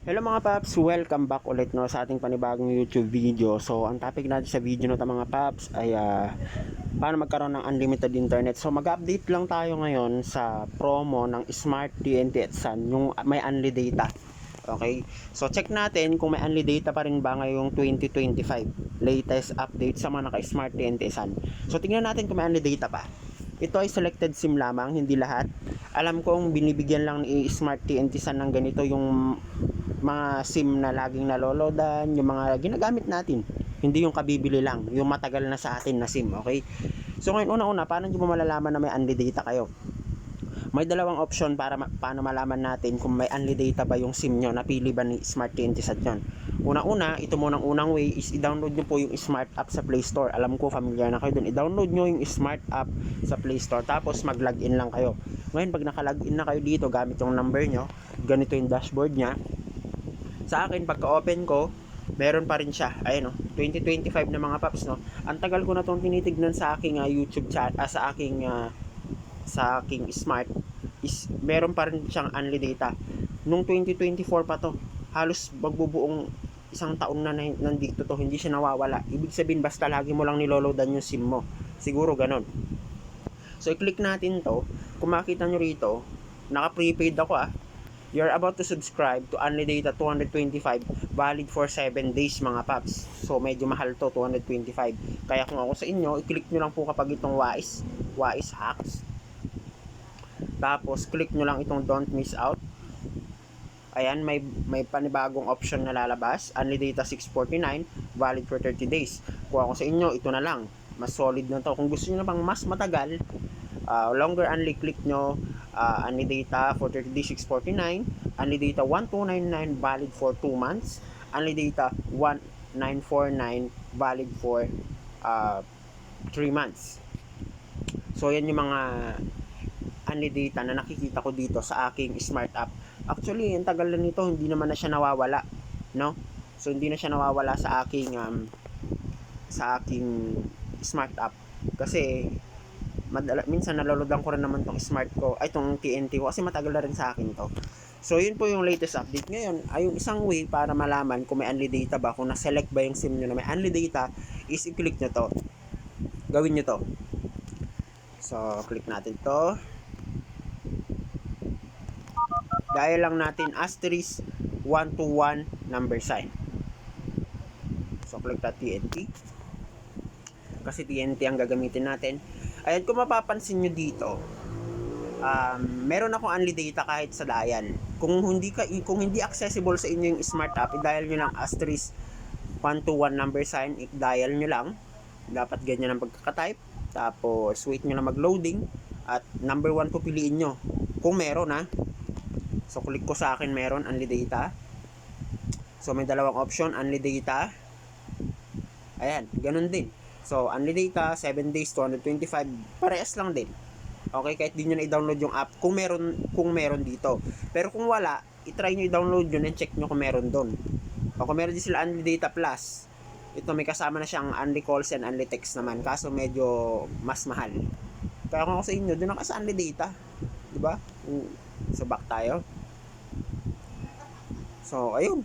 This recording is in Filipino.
Hello mga paps, welcome back ulit no sa ating panibagong YouTube video. So ang topic natin sa video nito mga paps ay paano magkaroon ng unlimited internet. So mag-update lang tayo ngayon sa promo ng Smart TNT at Sun, yung may unli data. Okay? So check natin kung may unli data pa rin ba ngayong 2025. Latest update sa mga naka-Smart TNT Sun. So tingnan natin kung may unli data pa. Ito ay selected SIM lamang, hindi lahat. Alam kong binibigyan lang ni Smart TNT Sun ng ganito yung mga SIM na laging naloloadan, yung mga ginagamit natin, hindi yung kabibili lang, yung matagal na sa atin na SIM. Okay, so ngayon una-una, paano nyo mo malalaman na may unli data kayo? May dalawang option para paano malaman natin kung may unli data ba yung SIM nyo, napili ba ni Smart TNT Sun yun. Una-una, ito munang unang way is i-download nyo po yung Smart app sa Play Store. Alam ko familiar na kayo dun. I-download nyo yung Smart app sa Play Store, tapos mag-login lang kayo. Ngayon pag naka-login na kayo dito gamit yung number nyo, ganito yung dashboard nya. Sa akin, pagka-open ko, meron pa rin siya. Ayun, 2025 na mga paps, no. Ang tagal ko na tong tinitignan sa aking YouTube chat, sa aking smart is meron pa rin siyang unli data. Nung 2024 pa to. Halos magbubuong isang taon na nandito to, hindi siya nawawala. Ibig sabihin basta lagi mo lang niloloadan yung SIM mo. Siguro ganon. So i-click natin to. Kung makita nyo rito, naka-prepaid ako You're about to subscribe to Unli Data 225, valid for 7 days mga paps. So medyo mahal to, 225. Kaya kung ako sa inyo, i-click nyo lang po kapag itong WAIS hacks. Tapos click nyo lang itong don't miss out. Ayan, may panibagong option na lalabas, Unli Data 649, valid for 30 days. Kung ako sa inyo, ito na lang. Mas solid na to. Kung gusto niyo na pang mas matagal, longer unli, click nyo Unli Data for 30 days 649, Unli Data 1299 valid for 2 months, Unli Data 1949 valid for 3 months. So yan yung mga Unli Data na nakikita ko dito sa aking smart app. Actually, ang tagal na nito, hindi naman na siya nawawala, no? So hindi na siya nawawala sa aking smart app kasi minsan naloloadan ko rin naman tong smart ko, ay tong TNT ko kasi matagal na rin sa akin to. So yun po yung latest update. Ngayon ay yung isang way para malaman kung may unli data ba, kung na-select ba yung SIM nyo na may unli data, is i-click nyo to, gawin nyo to. So click natin to, dial lang natin asterisk 121 number sign. So click na TNT kasi TNT ang gagamitin natin. Ayan, kung mapapansin nyo dito, meron akong unli data kahit sa dial. Kung hindi accessible sa inyo yung smart app, i-dial nyo lang asterisk 121 number sign, i-dial nyo lang. Dapat ganyan ang pagkakatype. Tapos wait nyo lang mag-loading at number 1 po piliin nyo kung meron So click ko sa akin, meron unli data. So may dalawang option, unli data. Ayan, ganun din. So, unli data, 7 days, 225, parehas lang din. Okay, kahit di nyo na i-download yung app kung meron dito. Pero kung wala, i-try nyo i-download yun and check nyo kung meron doon. O kung meron din sila Unli Data Plus, ito may kasama na siyang Unli Calls and Unli Text naman, kaso medyo mas mahal. Kaya kung ako sa inyo, doon ako sa Unli Data. Diba? So, back tayo. So, ayun.